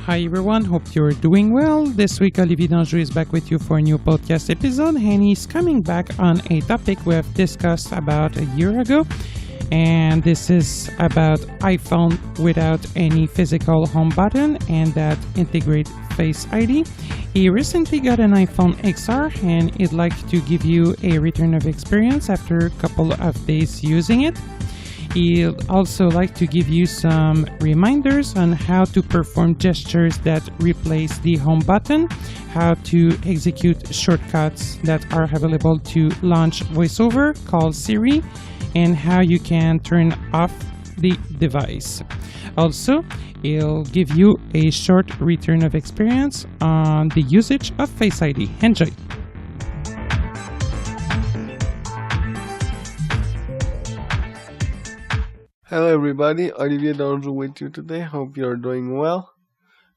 Hi everyone, hope you're doing well. This week Olivier is back with you for a new podcast episode, and he's coming back on a topic we have discussed about a year ago. And this is about iPhone without any physical home button and that integrate Face ID. He recently got an iPhone XR and he'd like to give you a return of experience after a couple of days using it. He'd also like to give you some reminders on how to perform gestures that replace the home button, how to execute shortcuts that are available to launch VoiceOver, call Siri, and how you can turn off the device. Also, he'll give you a short return of experience on the usage of Face ID. Enjoy! Hello everybody, Olivier with you today. Hope you're doing well.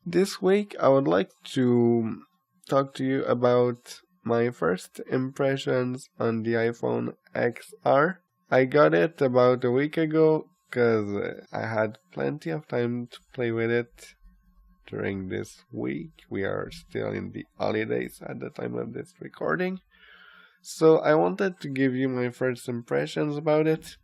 This week I would like to talk to you about my first impressions on the iPhone XR. I got it about a week ago because I had plenty of time to play with it during this week. We are still in the holidays at the time of this recording. So I wanted to give you my first impressions about it.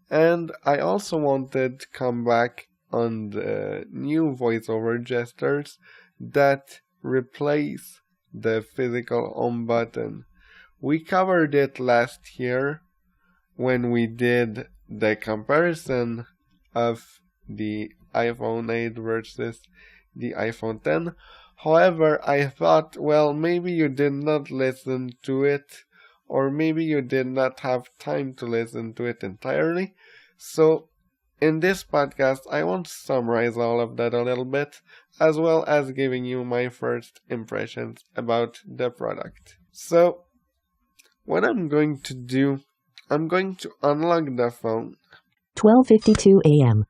And I also wanted to come back on the new voiceover gestures that replace the physical home button. We covered it last year when we did the comparison of the iPhone 8 versus the iPhone 10. However, I thought, well, maybe you did not listen to it, or maybe you did not have time to listen to it entirely. So, in this podcast, I want to summarize all of that a little bit, as well as giving you my first impressions about the product. So, what I'm going to do, I'm going to unlock the phone. 12:52 a.m.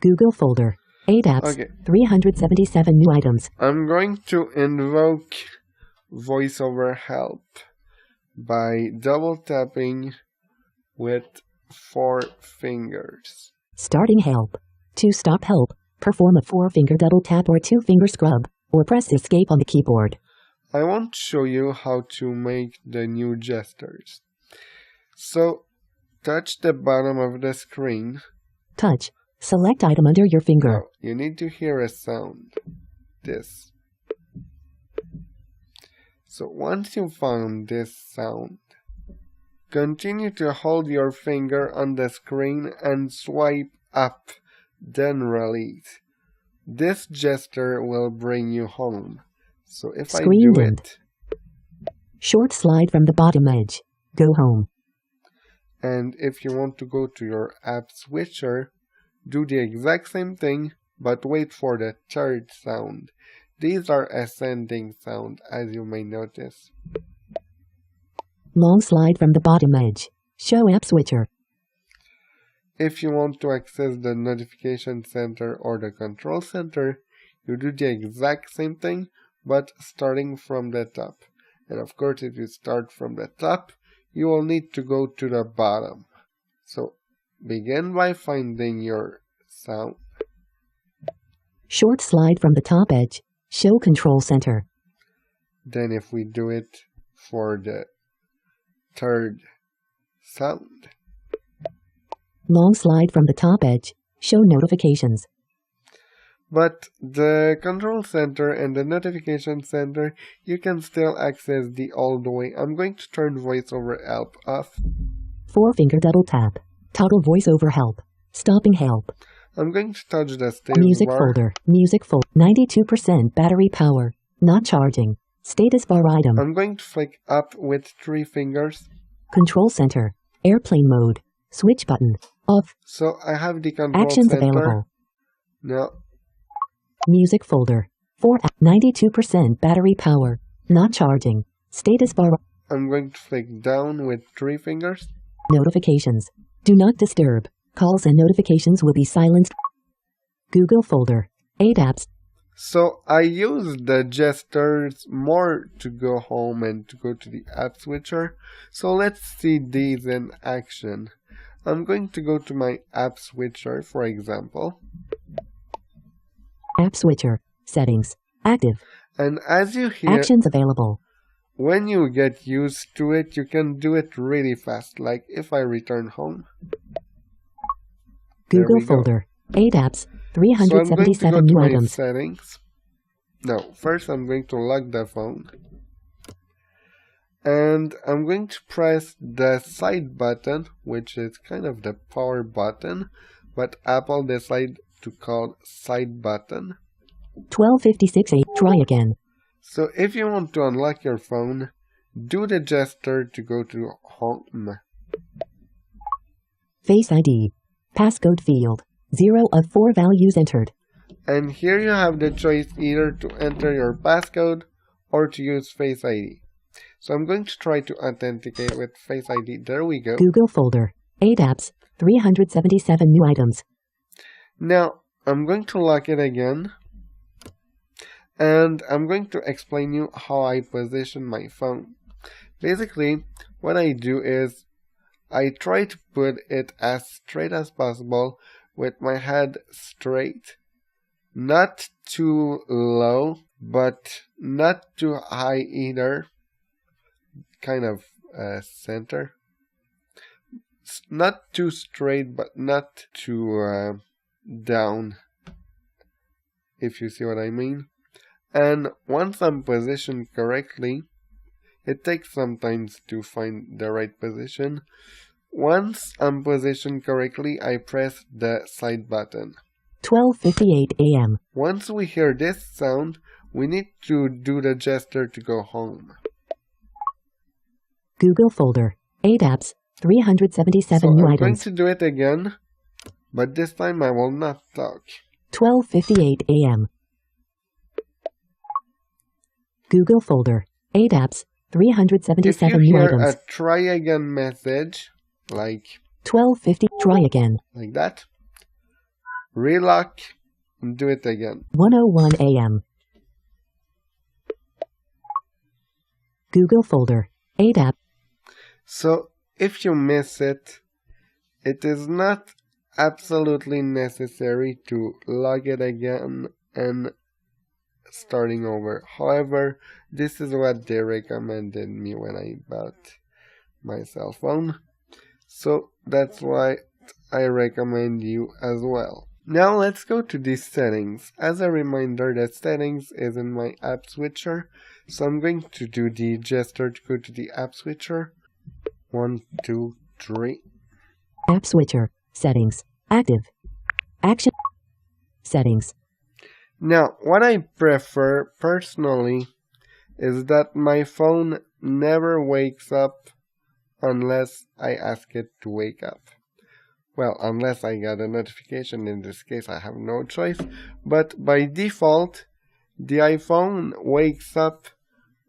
Google folder. 8 apps. Okay. 377 new items. I'm going to invoke VoiceOver Help by double tapping with 4 fingers. Starting help. To stop help, perform a 4-finger double tap or 2-finger scrub, or press escape on the keyboard. I want to show you how to make the new gestures. So, touch the bottom of the screen. Touch. Select item under your finger. Now, you need to hear a sound. This. So once you found this sound, continue to hold your finger on the screen and swipe up, then release. This gesture will bring you home. So if Screen I do dimmed. it, Short slide from the bottom edge. Go home. and if you want to go to your app switcher, do the exact same thing, but wait for the third sound. These are ascending sound, as you may notice. Long slide from the bottom edge. Show app switcher. If you want to access the notification center or the control center, you do the exact same thing, but starting from the top. And of course, if you start from the top, you will need to go to the bottom. So, begin by finding your sound. Short slide from the top edge. Show control center. Then if we do it for the third sound, Long slide from the top edge. Show notifications. but the control center and the notification center, you can still access the old way. I'm going to turn VoiceOver Help off. 4-finger double tap. Toggle voiceover help. Stopping help. I'm going to touch the status Music bar. folder. Music folder. 92% battery power. Not charging. Status bar item. I'm going to flick up with 3 fingers. Control center. Airplane mode. Switch button. Off. So I have the control Actions center. available. Now, Music folder. 92% battery power. Not charging. Status bar. I'm going to flick down with 3 fingers. Notifications. Do not disturb. Calls and notifications will be silenced. Google folder. 8 apps. So I use the gestures more to go home and to go to the app switcher. So let's see these in action. I'm going to go to my app switcher, for example. App switcher. Settings. Active. And as you hear, Actions available. when you get used to it, you can do it really fast. Like if I return home. There Google we go. folder. 8 apps. So I'm going to go 377 to new my items. settings. No, first I'm going to lock the phone. And I'm going to press the side button, which is kind of the power button, but Apple decided to call side button. 12:56 Try again. So if you want to unlock your phone, do the gesture to go to home. Face ID. Passcode field. 0 of 4 values entered. And here you have the choice either to enter your passcode or to use Face ID. So I'm going to try to authenticate with Face ID. There we go. Google folder. 8 apps. 377 new items. Now I'm going to lock it again. And I'm going to explain you how I position my phone. Basically, what I do is I try to put it as straight as possible with my head straight. Not too low, but not too high either. Kind of center. Not too straight, but not too down. If you see what I mean. And once I'm positioned correctly, it takes some time to find the right position. Once I'm positioned correctly, I press the side button. 12:58 a.m. Once we hear this sound, we need to do the gesture to go home. Google folder. 8 apps. 377 So new I'm going items. to do it again, but this time I will not talk. 12:58 a.m. Google folder. 8 apps. If you 377 new hear items. a try again message, like 12:50. Try again. that, relock and do it again. 1:01 a.m. Google folder. 8 app. So if you miss it, it is not absolutely necessary to log it again and starting over. However, this is what they recommended me when I bought my cell phone. So that's why I recommend you as well. Now let's go to the settings. As a reminder, that settings is in my app switcher. So I'm going to do the gesture to go to the app switcher. 1, 2, 3. App switcher. Settings. Active. Action. Settings. Now, what I prefer personally is that my phone never wakes up unless I ask it to wake up. Well, unless I get a notification. In this case, I have no choice. But by default, the iPhone wakes up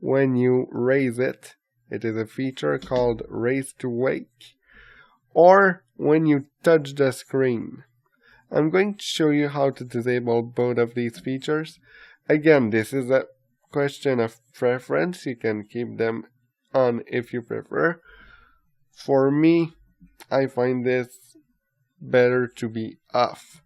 when you raise it. It is a feature called Raise to Wake. Or when you touch the screen. I'm going to show you how to disable both of these features. Again, this is a question of preference. You can keep them on if you prefer. For me, I find this better to be off.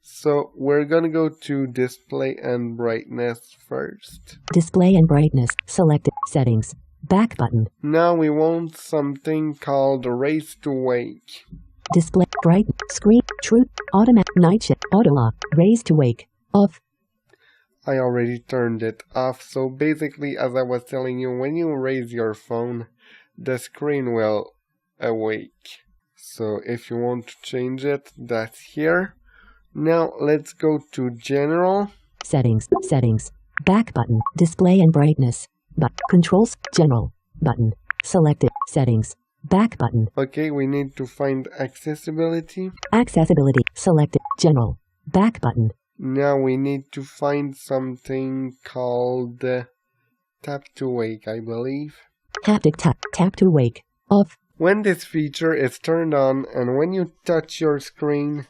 So we're gonna go to display and brightness first. Display and brightness. Selected. Settings. Back button. Now we want something called Raise to Wake. Display. Bright. Screen. True. Automatic. Night shift. Auto lock. Raise to wake. Off. I already turned it off. So basically, as I was telling you, when you raise your phone, the screen will awake. So if you want to change it, that's here. Now let's go to General. Settings. Settings. Back button. Display and brightness. Controls. General. Button. Selected. Settings. Back button. Okay, we need to find accessibility. Accessibility. Selected. General. Back button. Now we need to find something called Tap to Wake, I believe. Haptic tap. Tap to wake. Off. When this feature is turned on and when you touch your screen,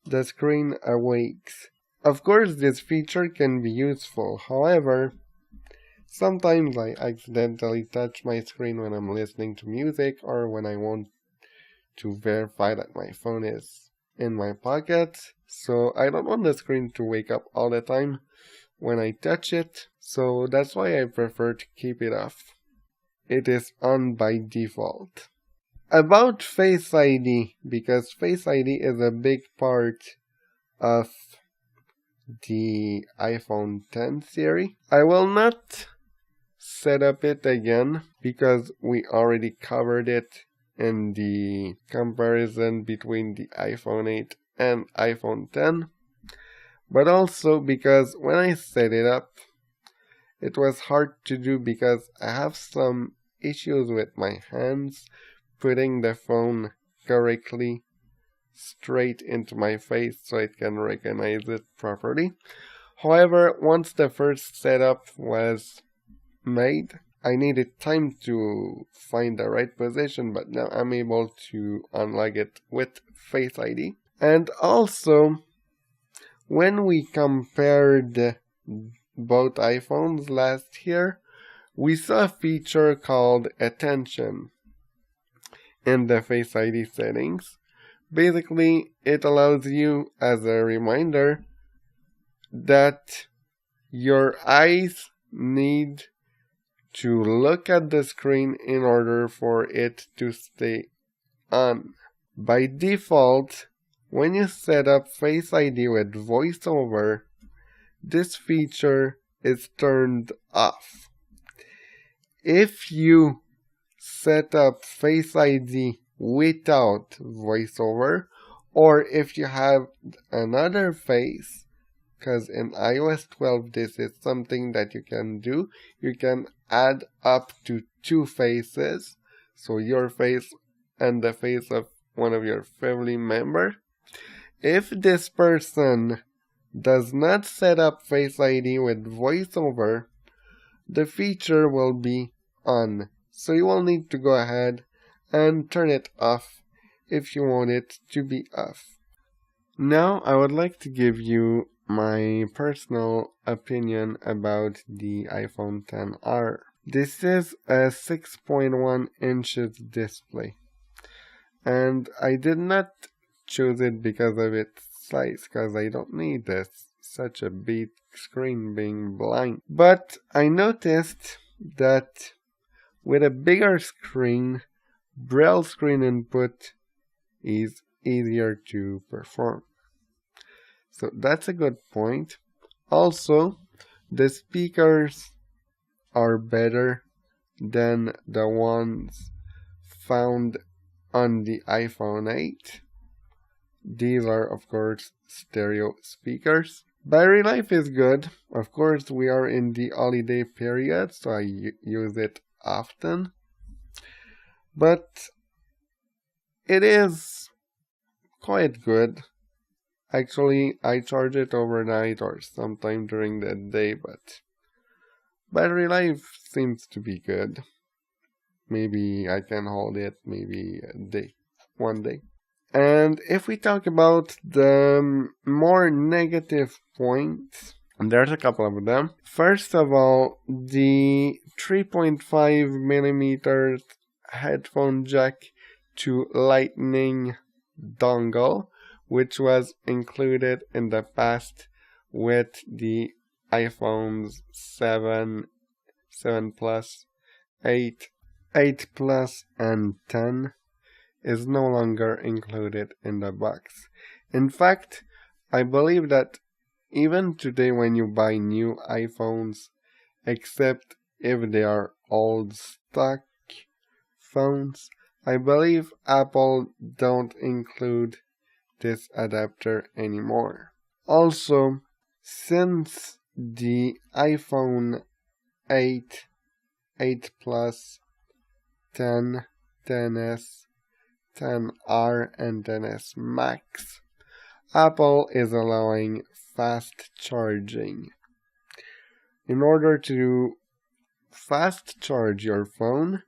the screen awakes. Of course, this feature can be useful. However, sometimes I accidentally touch my screen when I'm listening to music or when I want to verify that my phone is in my pocket, so I don't want the screen to wake up all the time when I touch it, so that's why I prefer to keep it off. It is on by default. About Face ID, because Face ID is a big part of the iPhone X series, I will not set up it again because we already covered it in the comparison between the iPhone 8 and iPhone X, but also because when I set it up, it was hard to do because I have some issues with my hands putting the phone correctly straight into my face so it can recognize it properly. However, once the first setup was made, I needed time to find the right position, but now I'm able to unlock it with Face ID. And also, when we compared both iPhones last year, we saw a feature called Attention in the Face ID settings. Basically, it allows you as a reminder that your eyes need to look at the screen in order for it to stay on. By default, when you set up Face ID with VoiceOver, this feature is turned off. If you set up Face ID without VoiceOver, or if you have another face, because in iOS 12 this is something that you can do, you can add up to 2 faces, so your face and the face of one of your family members. If this person does not set up Face ID with VoiceOver, the feature will be on, so you will need to go ahead and turn it off if you want it to be off. Now I would like to give you my personal opinion about the iPhone XR. This is a 6.1 inches display, and I did not choose it because of its size, because I don't need such a big screen being blind. But I noticed that with a bigger screen, Braille screen input is easier to perform. So that's a good point. Also, the speakers are better than the ones found on the iPhone 8. These are, of course, stereo speakers. Battery life is good. Of course, we are in the holiday period, so I use it often. But it is quite good. Actually, I charge it overnight or sometime during the day, but battery life seems to be good. Maybe I can hold it maybe one day. And if we talk about the more negative points, there's a couple of them. First of all, the 3.5 millimeters headphone jack to Lightning dongle, which was included in the past with the iPhones 7, 7 Plus, 8, 8 Plus, and 10, is no longer included in the box. In fact, I believe that even today when you buy new iPhones, except if they are old stock phones, I believe Apple don't include this adapter anymore. Also, since the iPhone 8, 8 Plus, 10, 10s, 10R, and 10s Max, Apple is allowing fast charging. In order to fast charge your phone,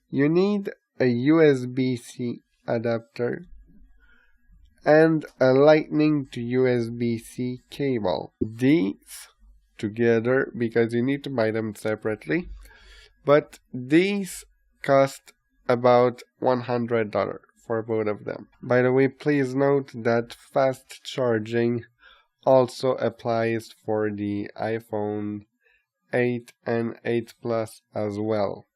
you need a USB-C adapter and a Lightning to USB-C cable. These together, because you need to buy them separately, but these cost about $100 for both of them. By the way, please note that fast charging also applies for the iPhone 8 and 8 Plus as well.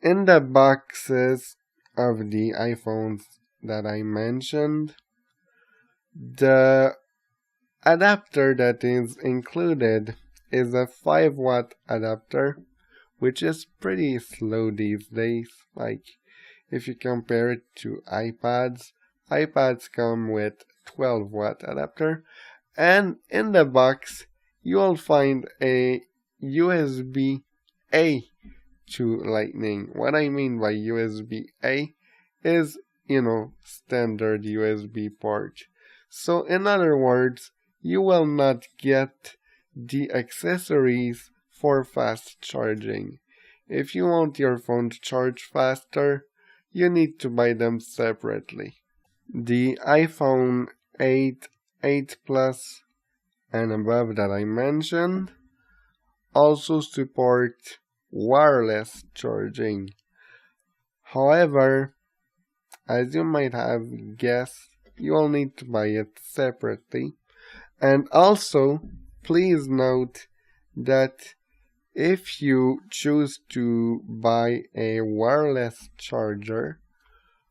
In the boxes of the iPhones that I mentioned, the adapter that is included is a 5-watt adapter, which is pretty slow these days. Like, if you compare it to iPads come with 12-watt adapter, and in the box you'll find a USB-A to Lightning. What I mean by USB-A is, standard USB port. So in other words, you will not get the accessories for fast charging. If you want your phone to charge faster, you need to buy them separately. The iPhone 8, 8 Plus, and above that I mentioned also support wireless charging. However, as you might have guessed, you will need to buy it separately. And also, please note that if you choose to buy a wireless charger,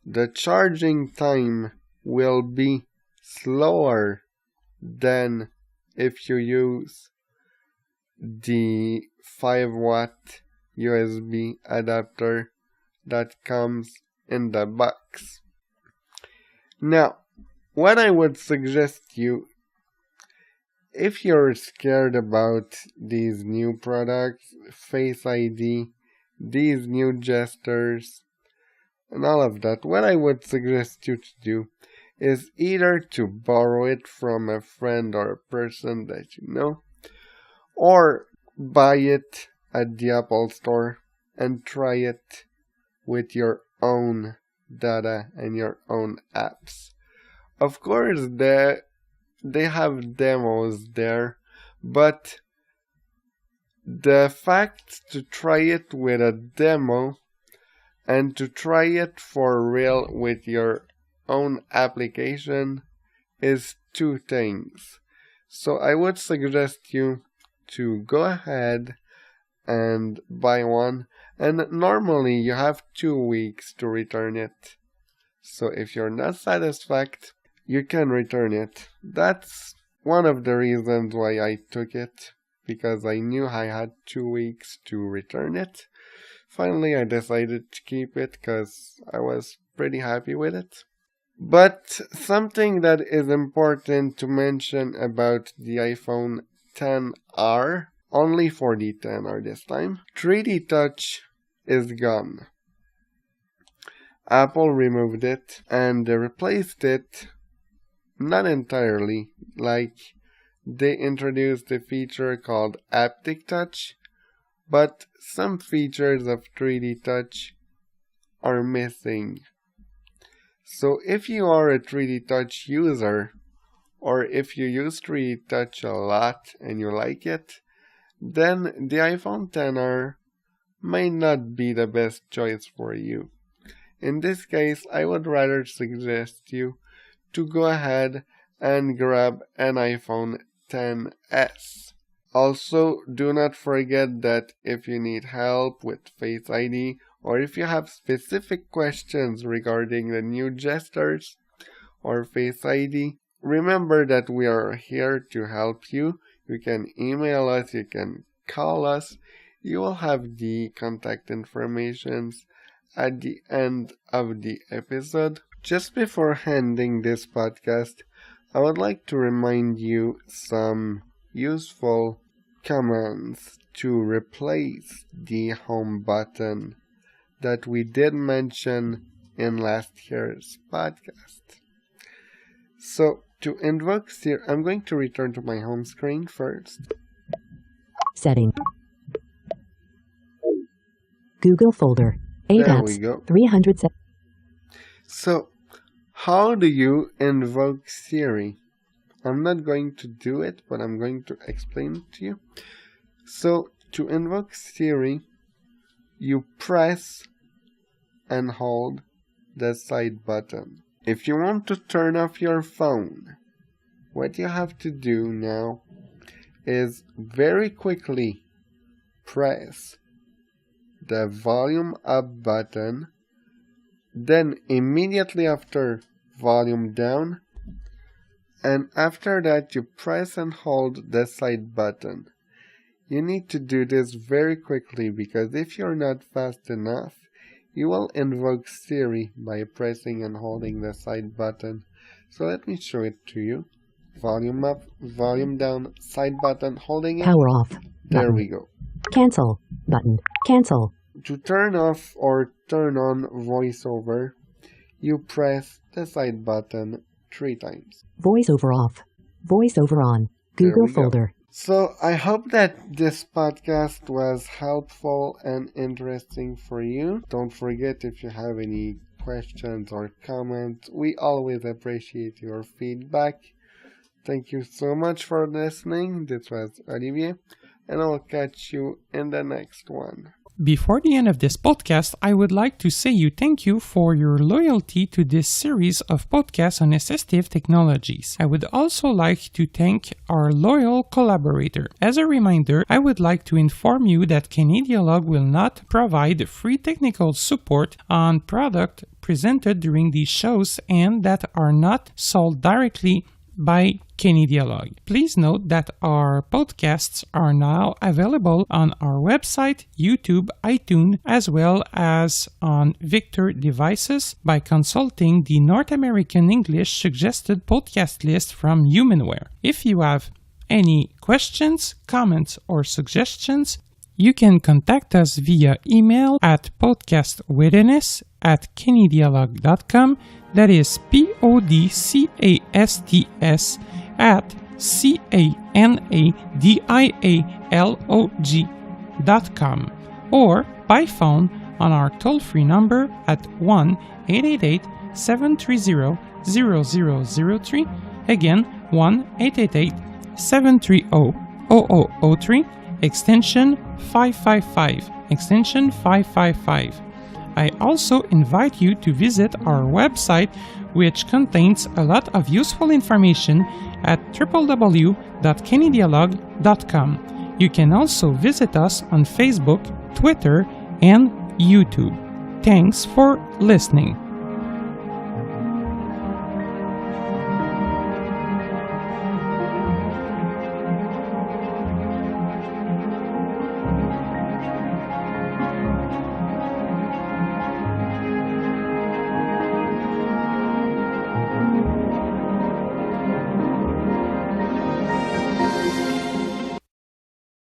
the charging time will be slower than if you use the 5-watt USB adapter that comes in the box. Now, what I would suggest you, if you're scared about these new products, Face ID, these new gestures, and all of that, what I would suggest you to do is either to borrow it from a friend or a person that you know, or buy it at the Apple Store and try it with your own data and your own apps. Of course, they have demos there, but the fact to try it with a demo and to try it for real with your own application is two things. So I would suggest you to go ahead and buy one, and normally you have 2 weeks to return it. So if you're not satisfied, you can return it. That's one of the reasons why I took it, because I knew I had 2 weeks to return it. Finally, I decided to keep it because I was pretty happy with it. But something that is important to mention about the iPhone XR, only for the XR this time, 3D Touch is gone. Apple removed it and they replaced it, not entirely, like they introduced a feature called Haptic Touch, but some features of 3D Touch are missing. So if you are a 3D Touch user, or if you use 3D Touch a lot and you like it, then the iPhone XR may not be the best choice for you. In this case, I would rather suggest you to go ahead and grab an iPhone XS. Also, do not forget that if you need help with Face ID, or if you have specific questions regarding the new gestures or Face ID, remember that we are here to help you. You can email us, you can call us. You will have the contact information at the end of the episode. Just before ending this podcast, I would like to remind you some useful commands to replace the home button that we did mention in last year's podcast. So, to invoke Siri, I'm going to return to my home screen first. Setting. Google folder. 8 There apps. we go. 300. So, how do you invoke Siri? I'm not going to do it, but I'm going to explain it to you. So, to invoke Siri, you press and hold the side button. If you want to turn off your phone, what you have to do now is very quickly press the volume up button, then immediately after volume down, and after that you press and hold the side button. You need to do this very quickly because if you're not fast enough, you will invoke Siri by pressing and holding the side button. So let me show it to you. Volume up, volume down, side button, holding it. Power off. There Button. we go. Cancel. Button. Cancel. To turn off or turn on VoiceOver, you press the side button 3 times. VoiceOver off. VoiceOver on. There Google we go. folder. So I hope that this podcast was helpful and interesting for you. Don't forget, if you have any questions or comments, we always appreciate your feedback. Thank you so much for listening. This was Olivier, and I'll catch you in the next one. Before the end of this podcast, I would like to say thank you for your loyalty to this series of podcasts on assistive technologies. I would also like to thank our loyal collaborator. As a reminder, I would like to inform you that Canadialog will not provide free technical support on products presented during these shows and that are not sold directly by Canadialog. Please note that our podcasts are now available on our website, YouTube, iTunes, as well as on Victor devices by consulting the North American English suggested podcast list from Humanware. If you have any questions, comments, or suggestions, you can contact us via email at podcastwitness@canadialog.com. That is PODCASTS at CANADIALOG.com, or by phone on our toll-free number at 1-888-730-0003. Again, 1-888-730-0003, extension 555, extension 555. I also invite you to visit our website, which contains a lot of useful information at www.canadialog.com. You can also visit us on Facebook, Twitter, and YouTube. Thanks for listening.